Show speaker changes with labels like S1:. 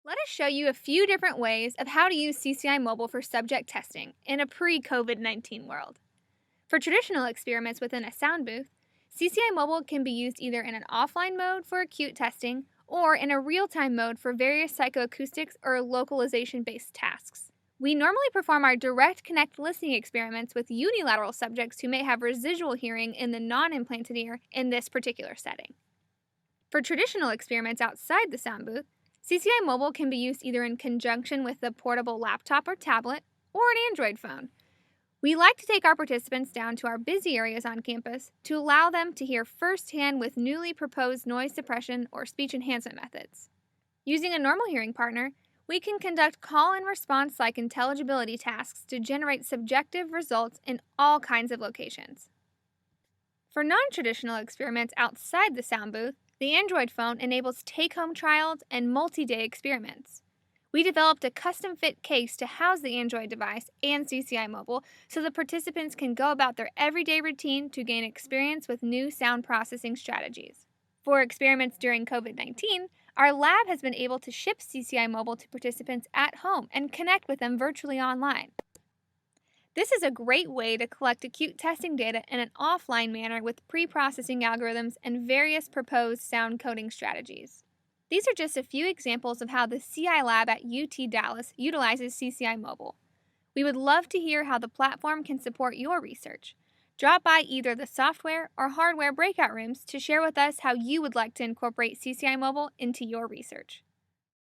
S1: Let us show you a few different ways of how to use CCi Mobile for subject testing in a pre-COVID 19 world. For traditional experiments within a sound booth, CCi Mobile can be used either in an offline mode for acute testing or in a real-time mode for various psychoacoustics or localization-based tasks. We normally perform our direct connect listening experiments with unilateral subjects who may have residual hearing in the non-implanted ear in this particular setting. For traditional experiments outside the sound booth, CCi Mobile can be used either in conjunction with a portable laptop or tablet or an Android phone. We like to take our participants down to our busy areas on campus to allow them to hear firsthand with newly proposed noise suppression or speech enhancement methods. Using a normal hearing partner, we can conduct call and response like intelligibility tasks to generate subjective results in all kinds of locations. For non-traditional experiments outside the sound booth, the Android phone enables take-home trials and multi-day experiments. We developed a custom-fit case to house the Android device and CCi Mobile so the participants can go about their everyday routine to gain experience with new sound processing strategies. For experiments during COVID-19, our lab has been able to ship CCi Mobile to participants at home and connect with them virtually online. This is a great way to collect acute testing data in an offline manner with pre-processing algorithms and various proposed sound coding strategies. These are just a few examples of how the CILab at UT Dallas utilizes CCi Mobile. We would love to hear how the platform can support your research. Drop by either the software or hardware breakout rooms to share with us how you would like to incorporate CCi Mobile into your research.